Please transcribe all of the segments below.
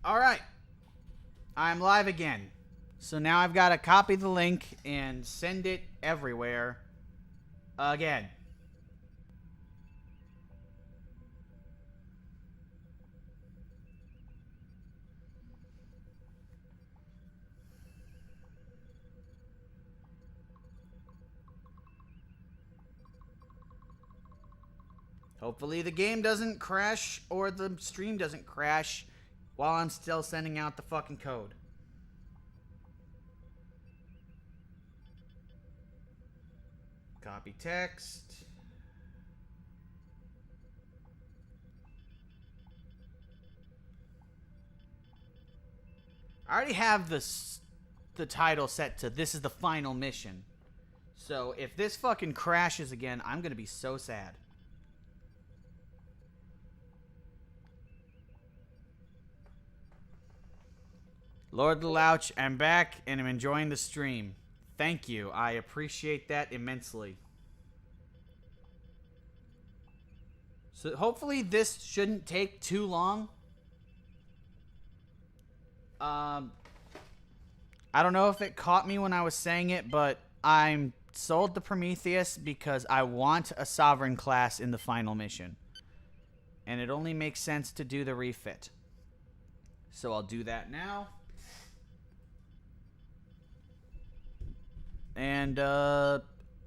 Alright. I'm live again. So now I've got to copy the link and send it everywhere. Again. Hopefully the game doesn't crash or the stream doesn't crash while I'm still sending out the fucking code. Copy text. I already have the title set to "This is the final mission." So if this fucking crashes again, I'm gonna be so sad. Lord the Louch, I'm back and I'm enjoying the stream. Thank you. I appreciate that immensely. So hopefully this shouldn't take too long. I don't know if it caught me when I was saying it, but I'm sold to Prometheus because I want a Sovereign class in the final mission. And it only makes sense to do the refit. So I'll do that now. And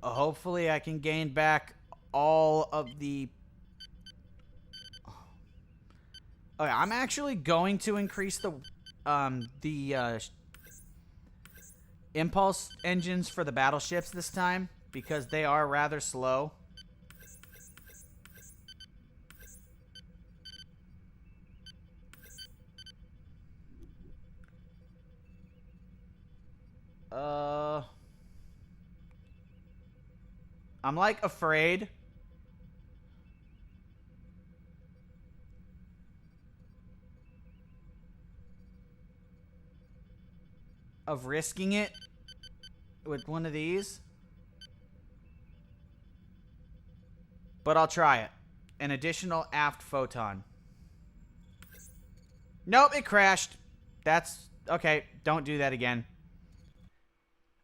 hopefully I can gain back all of the... Okay, I'm actually going to increase the impulse engines for the battleships this time because they are rather slow. I'm like afraid of risking it with one of these. But I'll try it. An additional aft photon. Nope, it crashed. That's okay. Don't do that again.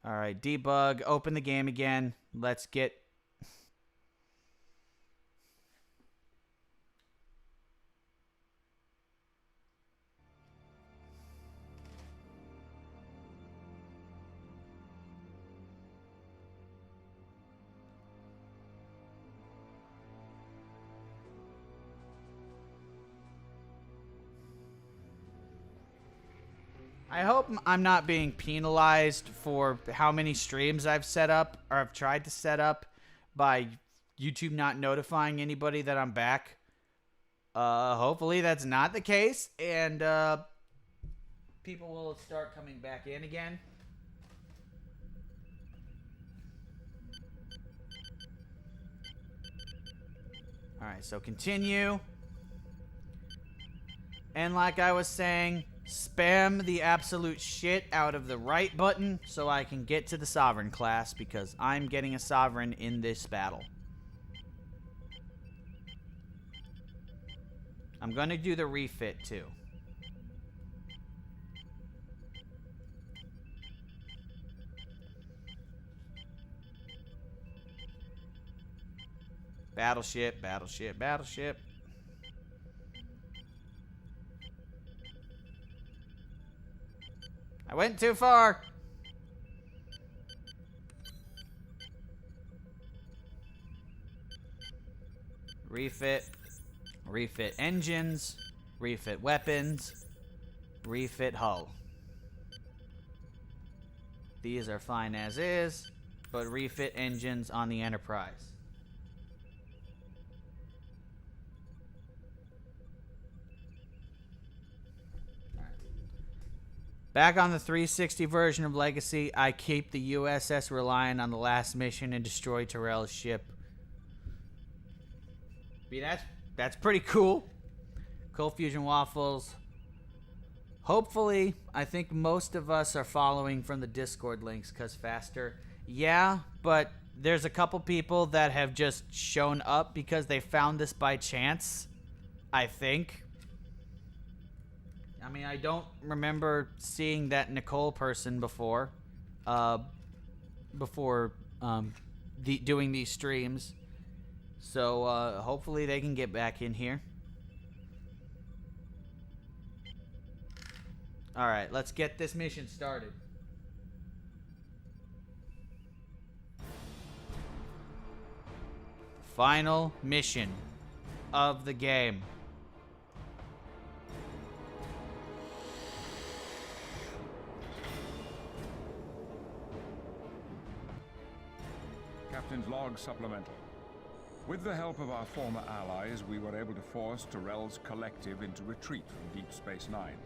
Alright, debug. Open the game again. Let's get... I hope I'm not being penalized for how many streams I've set up or I've tried to set up by YouTube not notifying anybody that I'm back. Hopefully that's not the case and people will start coming back in again. Alright, so continue. And like I was saying, spam the absolute shit out of the right button so I can get to the Sovereign class because I'm getting a Sovereign in this battle. I'm going to do the refit too. Battleship, battleship, battleship. I went too far. Refit. Refit engines. Refit weapons. Refit hull. These are fine as is, but refit engines on the Enterprise. Back on the 360 version of Legacy, I keep the USS Reliant on the last mission and destroy Terrell's ship. I mean, that's pretty cool. Cold Fusion Waffles. Hopefully, I think most of us are following from the Discord links because faster. Yeah, but there's a couple people that have just shown up because they found this by chance. I think. I mean, I don't remember seeing that Nicole person before. Before doing these streams. So hopefully they can get back in here. All right, let's get this mission started. Final mission of the game. Captain's log supplemental. With the help of our former allies, we were able to force Tyrell's collective into retreat from Deep Space Nine.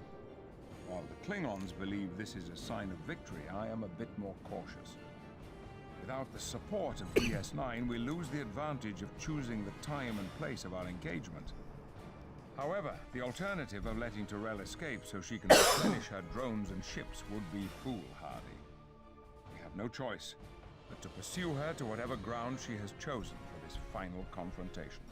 While the Klingons believe this is a sign of victory, I am a bit more cautious. Without the support of DS9, we lose the advantage of choosing the time and place of our engagement. However, the alternative of letting Tyrell escape so she can replenish her drones and ships would be foolhardy. We have no choice but to pursue her to whatever ground she has chosen for this final confrontation.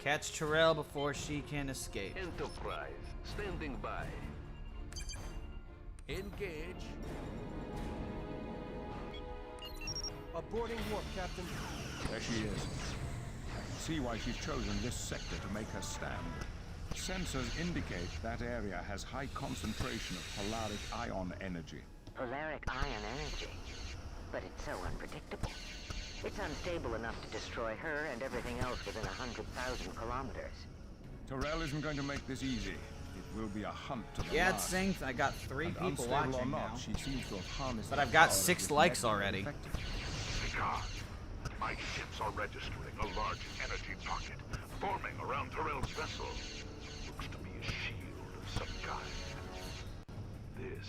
Catch Tyrell before she can escape. Enterprise, standing by. Engage. Aborting warp, Captain. There she is. I can see why she's chosen this sector to make her stand. Sensors indicate that area has high concentration of polaric ion energy. Polaric ion energy. But it's so unpredictable. It's unstable enough to destroy her and everything else within 100,000 kilometers. Tyrell isn't going to make this easy. It will be a hunt to the Yeah, it last. sinks. I got 3 And people unstable or watching not, now. she seems to have harnessed But the I've got power of 6 this likes network already. effectively. God, my ships are registering a large energy pocket forming around Tyrell's vessel. Looks to be a shield of some kind. This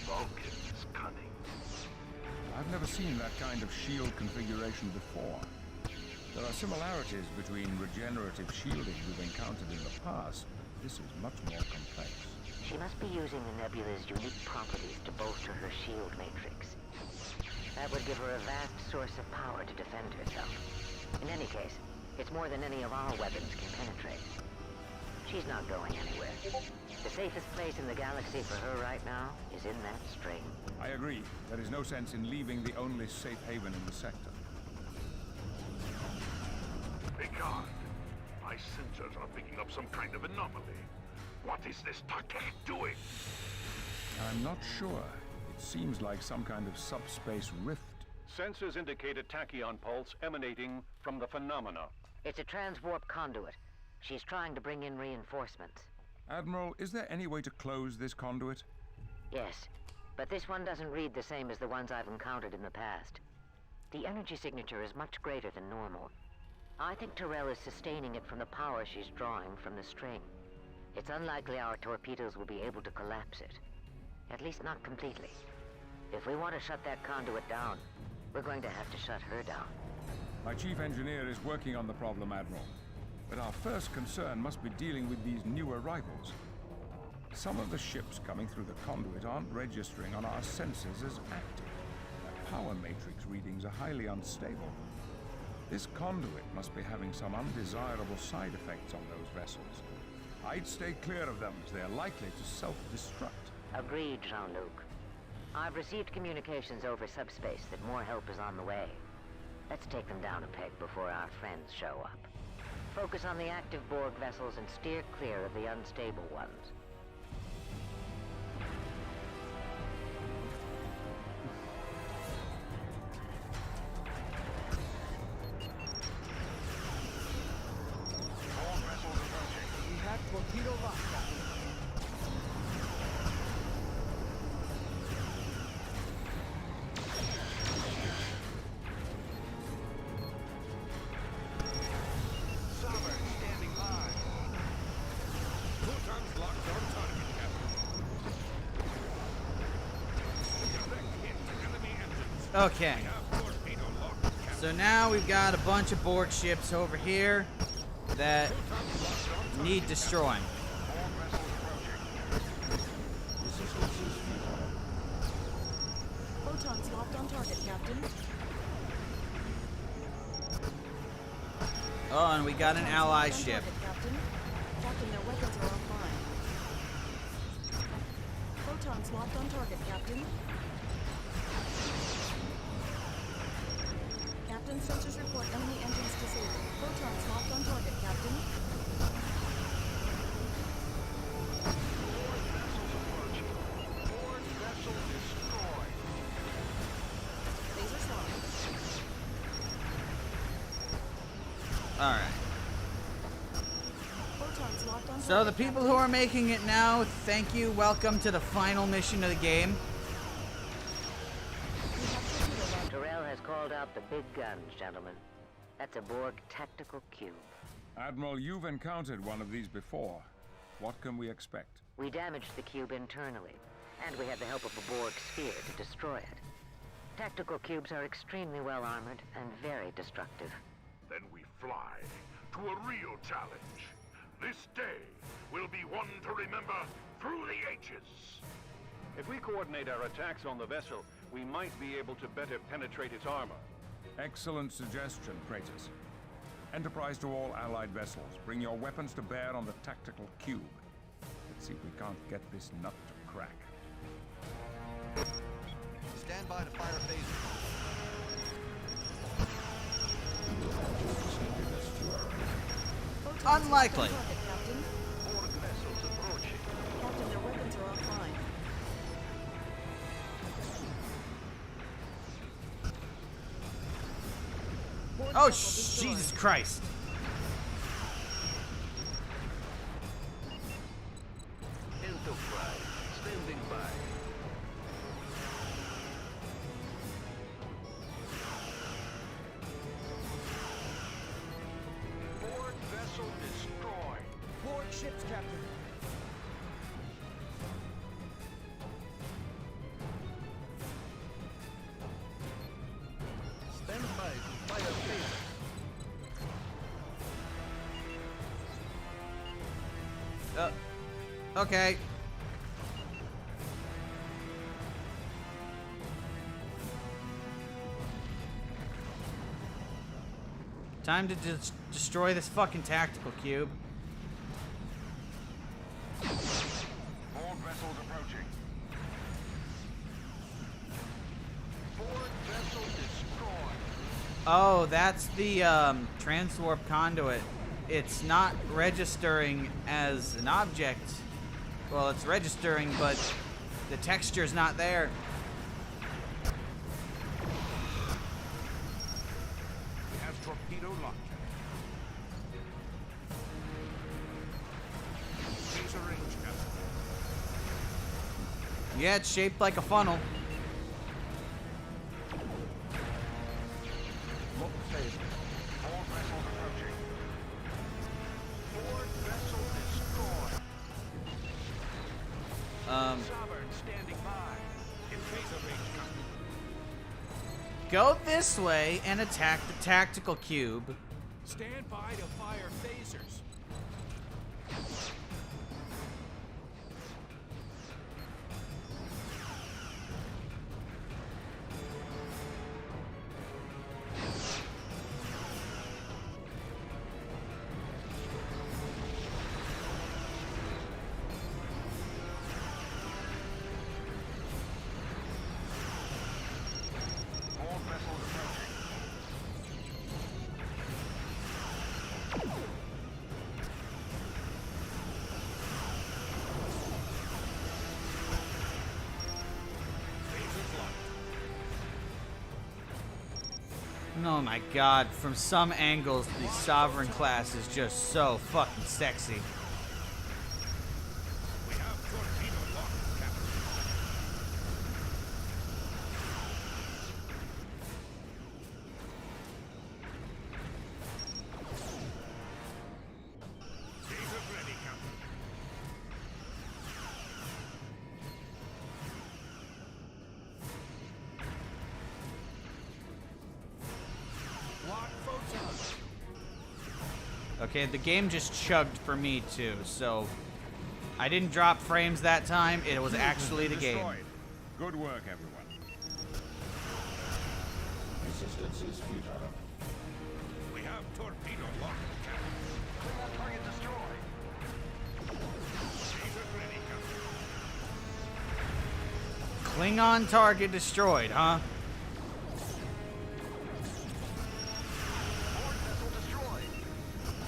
Vulcan is cunning. I've never seen that kind of shield configuration before. There are similarities between regenerative shielding we've encountered in the past. This is much more complex. She must be using the nebula's unique properties to bolster her shield matrix. That would give her a vast source of power to defend herself. In any case, it's more than any of our weapons can penetrate. She's not going anywhere. The safest place in the galaxy for her right now is in that string. I agree. There is no sense in leaving the only safe haven in the sector. Picard, my sensors are picking up some kind of anomaly. What is this Takek doing? I'm not sure. It seems like some kind of subspace rift. Sensors indicate a tachyon pulse emanating from the phenomena. It's a transwarp conduit. She's trying to bring in reinforcements. Admiral, is there any way to close this conduit? Yes, but this one doesn't read the same as the ones I've encountered in the past. The energy signature is much greater than normal. I think Tyrell is sustaining it from the power she's drawing from the string. It's unlikely our torpedoes will be able to collapse it. At least not completely. If we want to shut that conduit down, we're going to have to shut her down. My chief engineer is working on the problem, Admiral. But our first concern must be dealing with these new arrivals. Some of the ships coming through the conduit aren't registering on our sensors as active. Their power matrix readings are highly unstable. This conduit must be having some undesirable side effects on those vessels. I'd stay clear of them, as they're likely to self-destruct. Agreed, Jean-Luc. I've received communications over subspace that more help is on the way. Let's take them down a peg before our friends show up. Focus on the active Borg vessels and steer clear of the unstable ones. All vessels approaching. We have torpedo lock, Captain. Sovereign standing by. Photons locked on target, Captain. Direct hit to enemy engines. Okay. Have torpedo locked, Captain. So now we've got a bunch of Borg ships over here that need destroying. All vessels approaching. Photons locked on target, Captain. Oh, and we got an ally ship. Target, Captain. Photons locked on target, Captain. Captain, sensors report enemy engines disabled. Photons locked on target, Captain. Board vessel destroyed. Lasers locked. All right. Photons locked on So target, the people Captain. who are making it now, thank you. Welcome to the final mission of the game. We have torpedo locked. Tyrell has called out the big guns, gentlemen. That's a Borg tactical cube. Admiral, you've encountered one of these before. What can we expect? We damaged the cube internally, and we had the help of a Borg sphere to destroy it. Tactical cubes are extremely well armored and very destructive. Then we fly to a real challenge. This day will be one to remember through the ages. If we coordinate our attacks on the vessel, we might be able to better penetrate its armor. Excellent suggestion, Kratos. Enterprise to all Allied vessels. Bring your weapons to bear on the tactical cube. Let's see if we can't get this nut to crack. Stand by to fire phasers. Photons Unlikely. locked on target, Captain. Borg vessels approaching. Captain, their weapons are offline. Borg Oh, vessel destroyed. Jesus Christ. Enterprise, standing by. Board vessel destroyed. Board ships, Captain. Stand by to fire phasers. Okay. Time to destroy this fucking tactical cube. Board vessels approaching. Board vessel destroyed. Oh, that's the transwarp conduit. It's not registering as an object. Well, it's registering, but the texture's not there. We have torpedo launcher. Laser range, Captain. Yeah, it's shaped like a funnel. Look phasers. Board vessels approaching. Board vessel destroyed. Sovereign standing by. In phaser range, Captain. Go this way and attack the tactical cube. Stand by to fire phasers. Board vessels approaching. Phasers locked. Oh my god, from some angles, the Sovereign class is just so fucking sexy. We have torpedo locked, Captain. Phasers ready, Captain. Lock photons. Okay, the game just chugged for me too, so I didn't drop frames that time. It was actually the game. Destroyed. Good work, everyone. We have torpedo locked, Captain. Klingon target destroyed. Phasers ready, Captain. Klingon target destroyed, huh?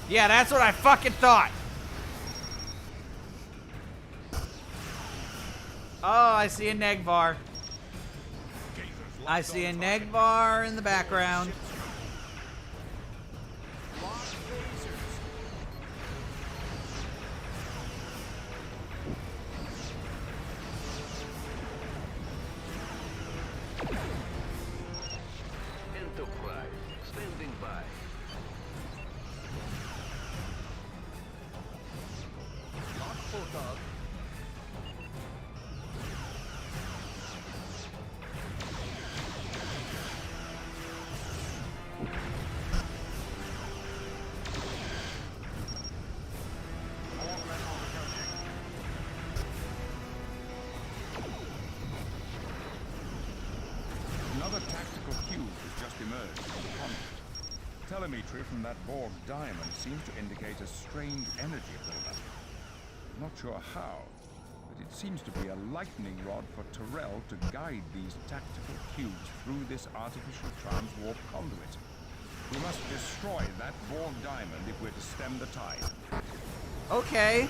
Yeah, that's what I fucking thought. Oh, I see a Negvar. I see a Negvar in the background. Lock phasers. Enterprise, standing by. Lock photon. Another tactical cube has just emerged from the conduit. Telemetry from that Borg diamond seems to indicate a strange energy buildup. I'm not sure how, but it seems to be a lightning rod for Tyrell to guide these tactical cubes through this artificial transwarp conduit. We must destroy that Borg diamond if we're to stem the tide. Okay.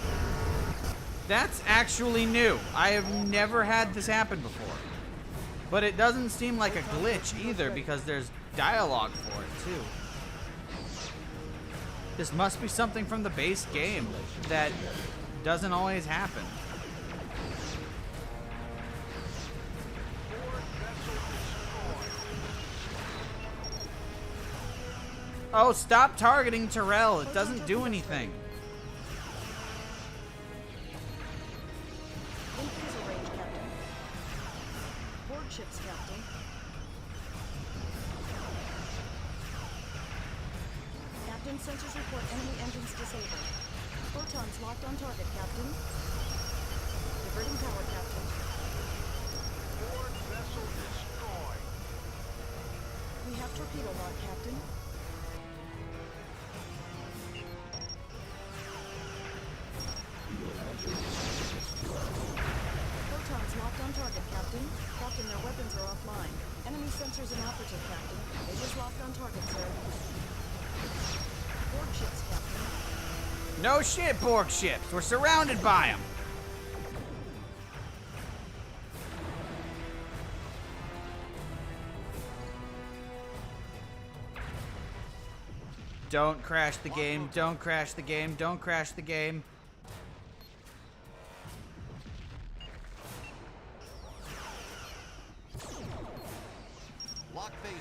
That's actually new. I have never had this happen before. But it doesn't seem like a glitch either because there's dialogue for it too. This must be something from the base game that doesn't always happen. Oh, stop targeting Tyrell. It doesn't do anything. In cruiser range, Captain. Borg ships, Captain. Captain, sensors report enemy engines disabled. Photons locked on target, Captain. Diverting power, Captain. Borg vessel destroyed. We have torpedo lock, Captain. Photons locked on target, Captain. Captain, their weapons are offline. Enemy sensors inoperative, Captain. They just locked on target, sir. Borg ships, Captain. No shit, Borg ships. We're surrounded by them. Don't crash the game. Don't crash the game. Don't crash the game. Lock phasers.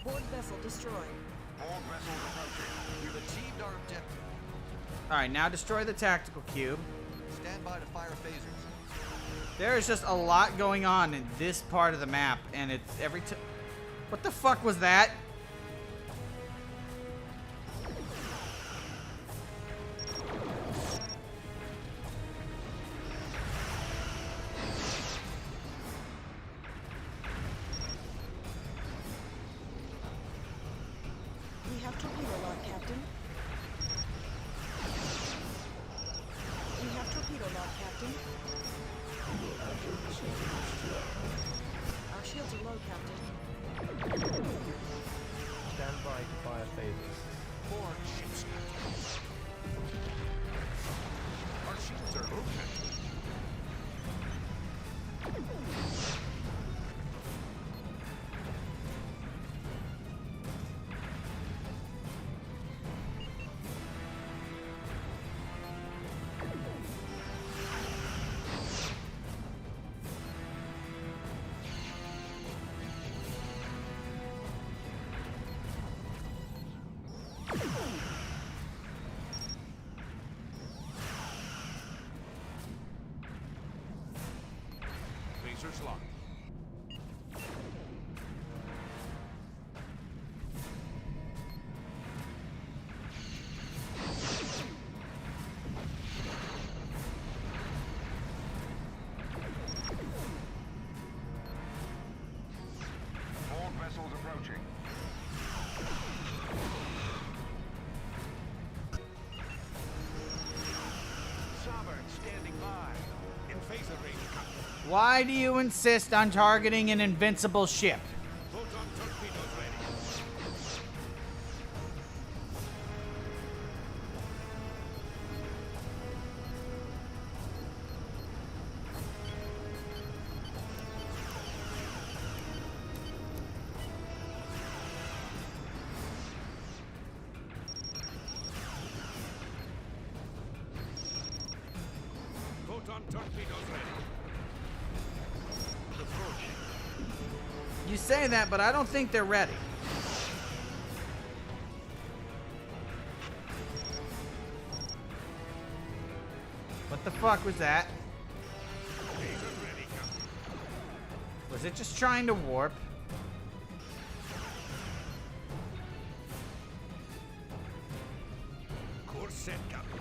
Borg vessel destroyed. Borg vessels approaching. We've achieved our objective. Alright, now destroy the tactical cube. Stand by to fire phasers. There's just a lot going on in this part of the map, and it's every time. What the fuck was that? We have torpedo lock, Captain. We have torpedo lock, Captain. Our shields are low, Captain. Why do you insist on targeting an invincible ship? Photon torpedoes ready. Photon torpedoes ready. Approaching. You say that, but I don't think they're ready. What the fuck was that? Laser ready, Captain. Was it just trying to warp? Course set, Captain.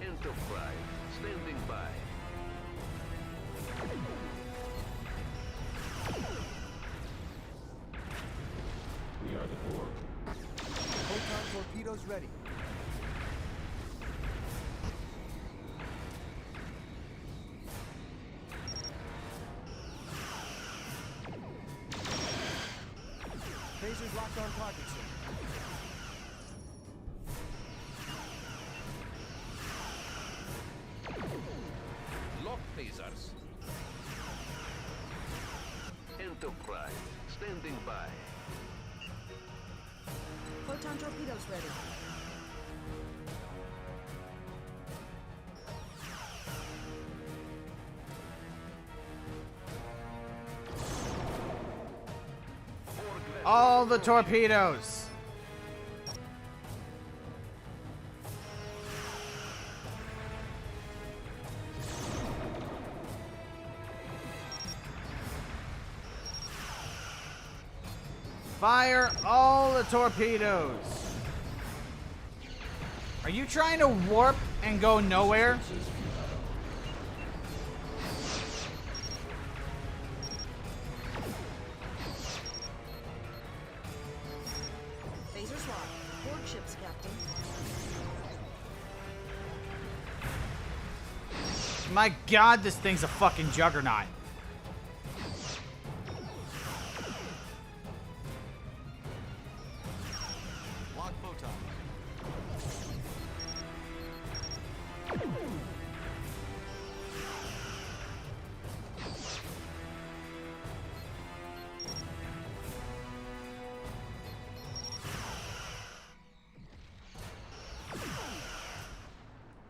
Enterprise. Standing by. Photon torpedoes ready. Phasers locked on target, sir. Lock phasers. Enterprise. Standing by. Photon torpedoes ready. All the torpedoes. Fire all the torpedoes. Are you trying to warp and go nowhere? Phasers locked. Board ships, Captain. My god, this thing's a fucking juggernaut. Lock photon.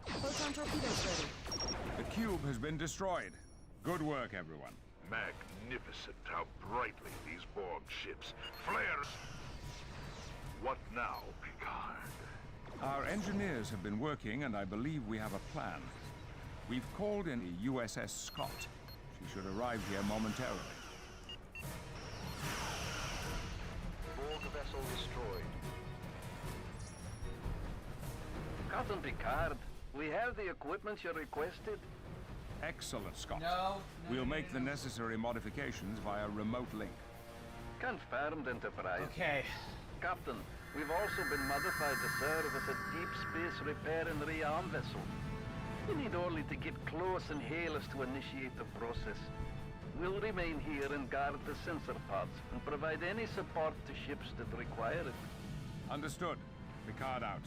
Photon torpedoes ready. The cube has been destroyed. Good work, everyone. Magnificent how brightly these Borg ships flares. What now, Picard? Our engineers have been working, and I believe we have a plan. We've called in the USS Scott. She should arrive here momentarily. Borg vessel destroyed. Captain Picard, we have the equipment you requested. Excellent, Scott. No, We'll make the necessary modifications via remote link. Confirmed, Enterprise. Okay. Captain, we've also been modified to serve as a deep space repair and rearm vessel. We need only to get close and hail us to initiate the process. We'll remain here and guard the sensor pods and provide any support to ships that require it. Understood. Picard out.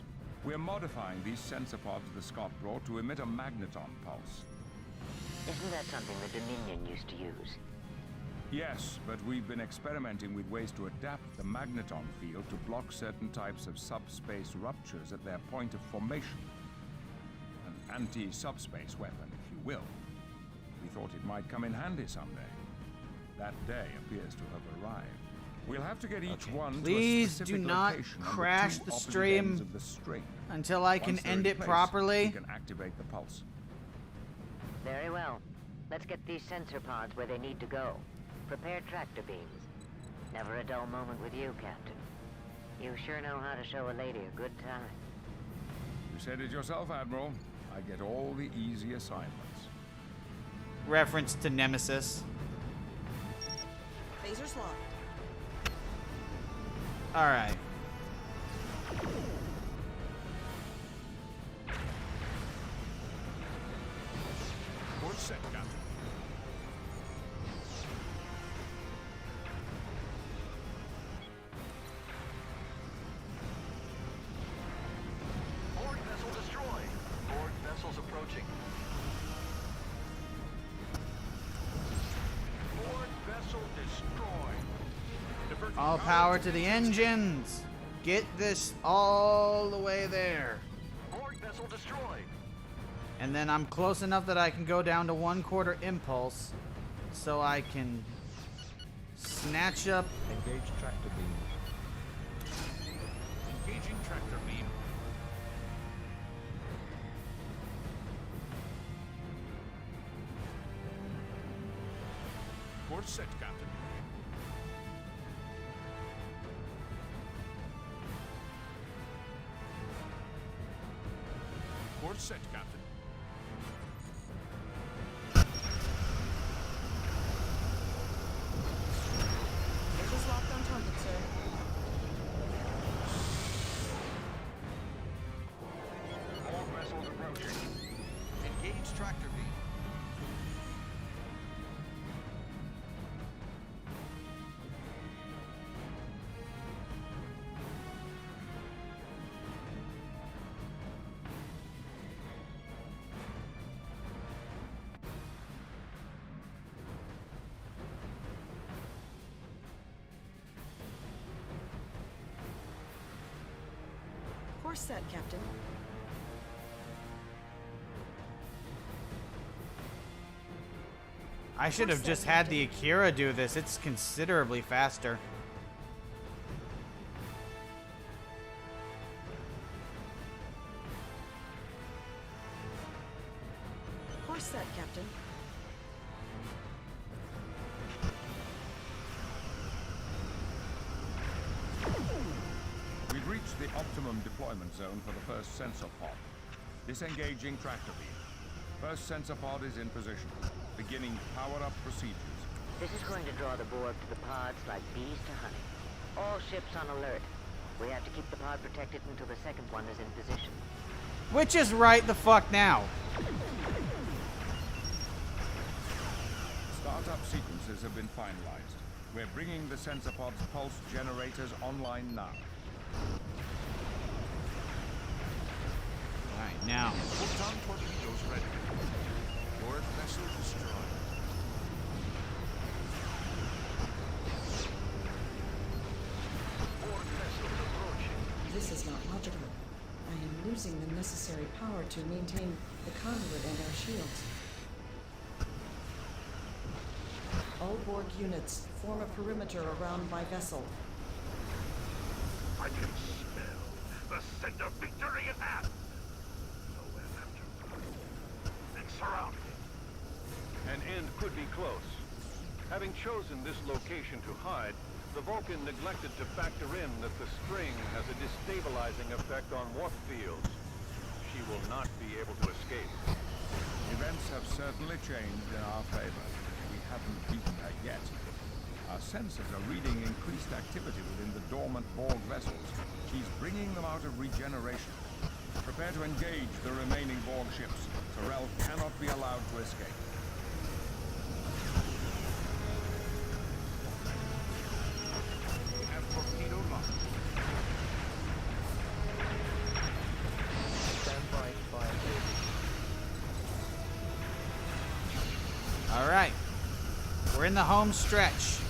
We're modifying these sensor pods the Scott brought to emit a magneton pulse. Isn't that something the Dominion used to use? Yes, but we've been experimenting with ways to adapt the magneton field to block certain types of subspace ruptures at their point of formation. An anti-subspace weapon, if you will. We thought it might come in handy someday. That day appears to have arrived. We'll have to get each one Please to a do specific not location on crash two the opposite stream ends of the string. until I can Once they're end in it place, properly. we can activate the pulse. Very well. Let's get these sensor pods where they need to go. Prepare tractor beams. Never a dull moment with you, Captain. You sure know how to show a lady a good time. You said it yourself, Admiral. I get all the easy assignments. Reference to Nemesis. Phasers locked. Alright. Course set, Captain. Borg vessel destroyed. Borg vessels approaching. Borg vessel destroyed. Diverting All power to the engines. Get this all the way there. Borg vessel destroyed. And then I'm close enough that I can go down to 1/4 impulse so I can snatch up. Engage tractor beam. Engaging tractor beam. Course set, Captain. Course set, Captain. Lasers locked on target, sir. Borg vessels approaching. Engage tractor beam. Course set, Captain. I should have just had the Akira do this. It's considerably faster. Course set, Captain. We've reached the optimum deployment zone for the first sensor pod. Disengaging tractor beam. First sensor pod is in position. Beginning power-up procedures. This is going to draw the Borg to the pods like bees to honey. All ships on alert. We have to keep the pod protected until the second one is in position. Which is right the fuck now. Startup sequences have been finalized. We're bringing the sensor pod's pulse generators online now. Alright, now. Photon torpedoes ready. Borg vessel destroyed. Borg vessels approaching. This is not logical. I am losing the necessary power to maintain the conduit and our shields. All Borg units, form a perimeter around my vessel. I can smell the scent of victory in that. Nowhere left to run. And surrounded. An end could be close. Having chosen this location to hide, the Vulcan neglected to factor in that the spring has a destabilizing effect on warp fields. She will not be able to escape. Events have certainly changed in our favor. We haven't beaten her yet. Our sensors are reading increased activity within the dormant Borg vessels. She's bringing them out of regeneration. Prepare to engage the remaining Borg ships. Tyrell cannot be allowed to escape. We have torpedo locked. Stand by fire phase. Alright. We're in the home stretch.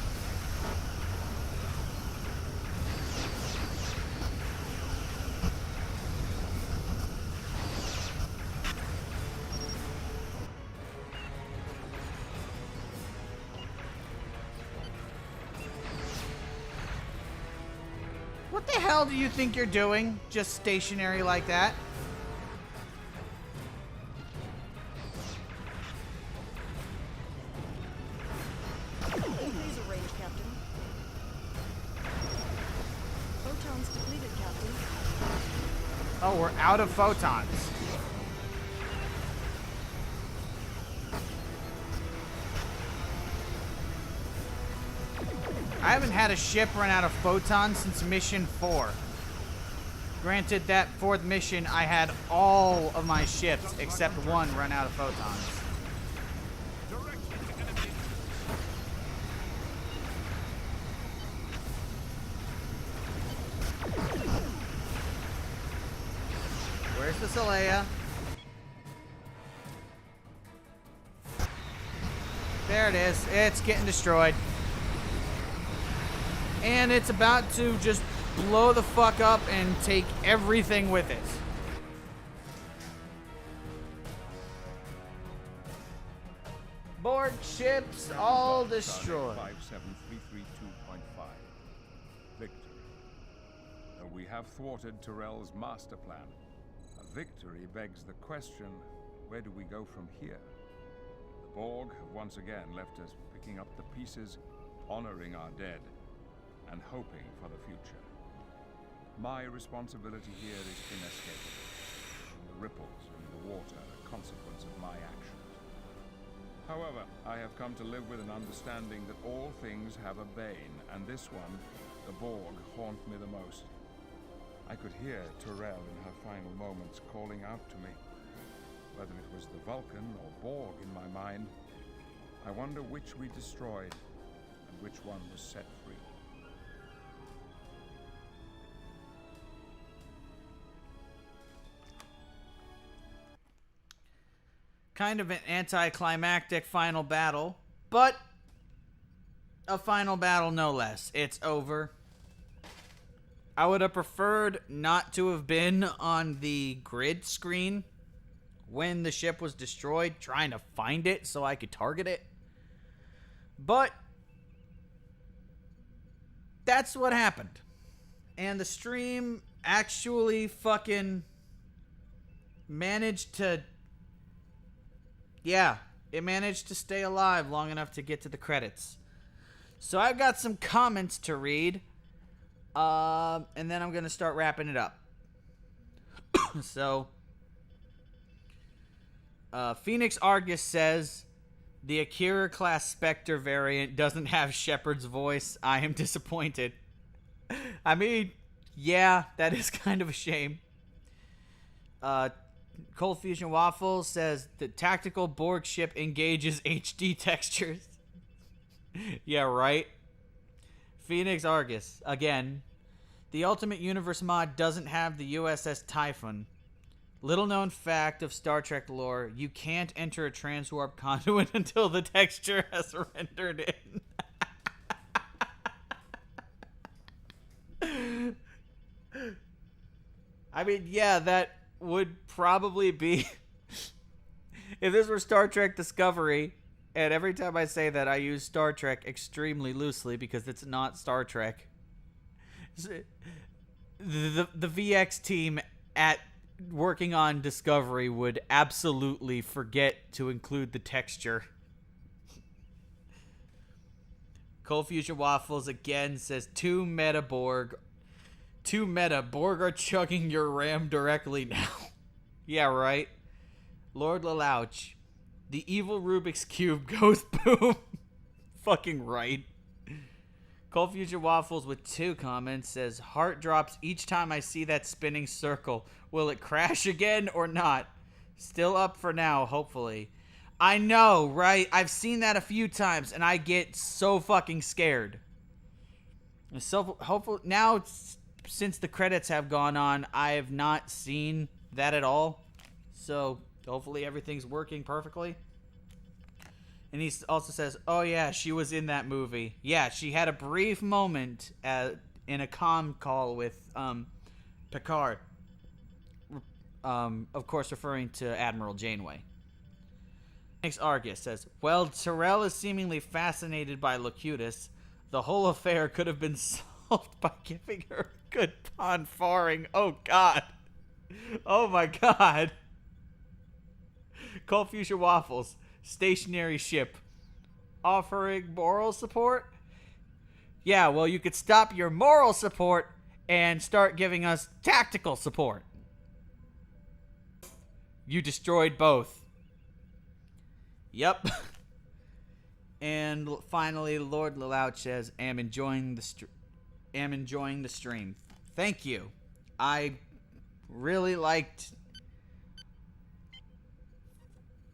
What the hell do you think you're doing? Just stationary like that? Laser range, Captain. Photons depleted, Captain. Oh, we're out of photons. I haven't had a ship run out of photons since mission 4. Granted, that fourth mission, I had all of my ships except one run out of photons. Where's the Saleya? There it is. It's getting destroyed. And it's about to just blow the fuck up and take everything with it. Board ships all destroyed. 57332.5. Victory. Though we have thwarted Tyrell's master plan, a victory begs the question, where do we go from here? The Borg have once again left us picking up the pieces, honoring our dead, and hoping for the future. My responsibility here is inescapable. The ripples in the water are a consequence of my actions. However, I have come to live with an understanding that all things have a bane, and this one, the Borg, haunt me the most. I could hear Tyrell in her final moments calling out to me. Whether it was the Vulcan or Borg in my mind, I wonder which we destroyed and which one was set free. Kind of an anticlimactic final battle, but a final battle no less. It's over. I would have preferred not to have been on the grid screen when the ship was destroyed, trying to find it so I could target it. But that's what happened. And the stream actually fucking managed to... Yeah, it managed to stay alive long enough to get to the credits. So I've got some comments to read. And then I'm going to start wrapping it up. So, Phoenix Argus says, the Akira class Spectre variant doesn't have Shepard's voice. I am disappointed. I mean, yeah, that is kind of a shame. Cold Fusion Waffles says the tactical Borg ship engages HD textures. Yeah, right. Phoenix Argus, again. The Ultimate Universe mod doesn't have the USS Typhon. Little known fact of Star Trek lore, you can't enter a transwarp conduit until the texture has rendered in. I mean, yeah, that would probably be... If this were Star Trek Discovery, and every time I say that, I use Star Trek extremely loosely because it's not Star Trek. The VX team at working on Discovery would absolutely forget to include the texture. Cold Fusion Waffles again says, too meta Borg. Too meta. Borg are chugging your RAM directly now. Yeah, right. Lord Lelouch. The evil Rubik's Cube goes boom. Fucking right. Cold Fusion Waffles with 2 comments says, heart drops each time I see that spinning circle. Will it crash again or not? Still up for now, hopefully. I know, right? I've seen that a few times and I get so fucking scared. So hopefully now, since the credits have gone on, I have not seen that at all. So hopefully everything's working perfectly. And he also says, oh yeah, she was in that movie. Yeah, she had a brief moment in a comm call with Picard. Of course, referring to Admiral Janeway. Phoenix Argus says, well, Tyrell is seemingly fascinated by Locutus. The whole affair could have been solved by giving her a good pon farring. Oh, God. Oh, my God. Cold Fusion Waffles. Stationary ship. Offering moral support? Yeah, well, you could stop your moral support and start giving us tactical support. You destroyed both. Yep. And finally, Lord Lelouch says, am enjoying the stream. Thank you. I really liked.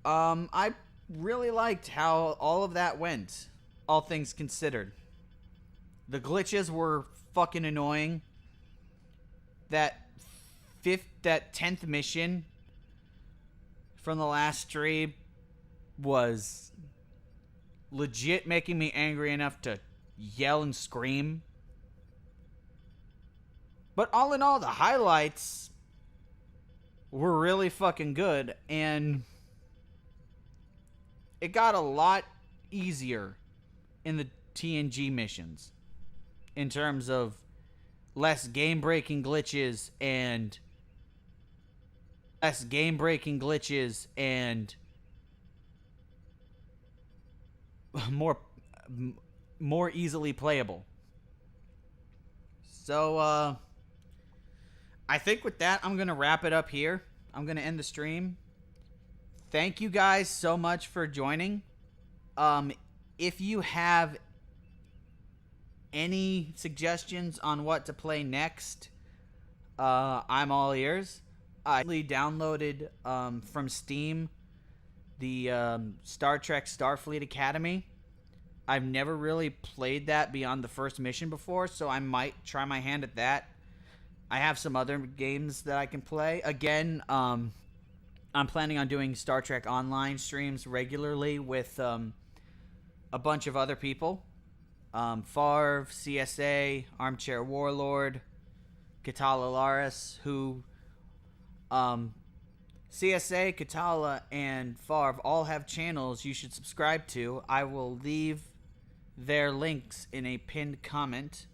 I really liked how all of that went. All things considered, the glitches were fucking annoying. That 10th mission from the last stream was legit making me angry enough to yell and scream. But all in all, the highlights were really fucking good, and it got a lot easier in the TNG missions in terms of less game-breaking glitches and more easily playable. So I think with that, I'm gonna wrap it up here. I'm gonna end the stream. Thank you guys so much for joining. If you have any suggestions on what to play next, I'm all ears. I recently downloaded from Steam the Star Trek Starfleet Academy. I've never really played that beyond the first mission before, so I might try my hand at that. I have some other games that I can play. Again, I'm planning on doing Star Trek Online streams regularly with a bunch of other people. Farv, CSA, Armchair Warlord, Katala Laris, who CSA, Katala, and Farv all have channels you should subscribe to. I will leave their links in a pinned comment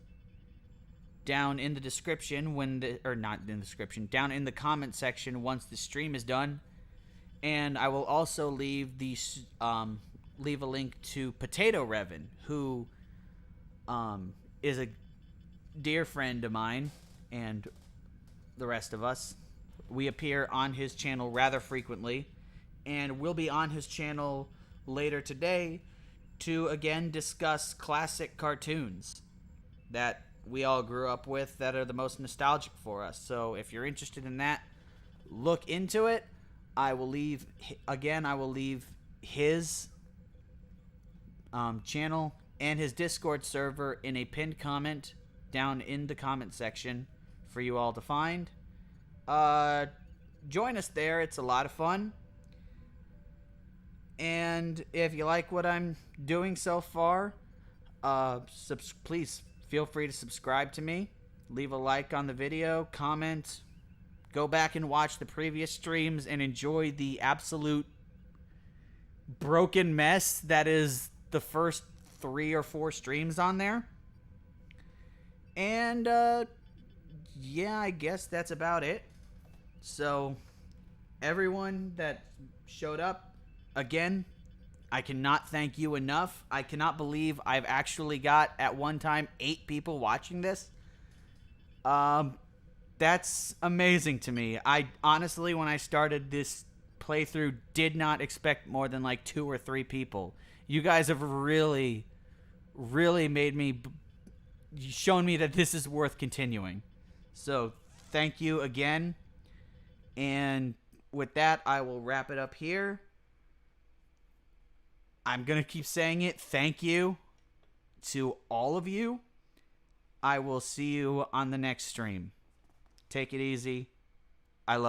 down in the description not in the description, down in the comment section once the stream is done. And I will also leave a link to Potato Revan, who is a dear friend of mine and the rest of us. We appear on his channel rather frequently, and we'll be on his channel later today to again discuss classic cartoons that we all grew up with that are the most nostalgic for us. So if you're interested in that, look into it. I will leave his channel and his Discord server in a pinned comment down in the comment section for you all to find. Join us there. It's a lot of fun. And if you like what I'm doing so far, please feel free to subscribe to me. Leave a like on the video, comment, go back and watch the previous streams and enjoy the absolute broken mess that is the first 3 or 4 streams on there. And yeah, I guess that's about it. So everyone that showed up, again, I cannot thank you enough. I cannot believe I've actually got at one time 8 people watching this. That's amazing to me. I honestly, when I started this playthrough, did not expect more than like 2 or 3 people. You guys have really, really made me, shown me that this is worth continuing. So thank you again. And with that, I will wrap it up here. I'm going to keep saying it. Thank you to all of you. I will see you on the next stream. Take it easy.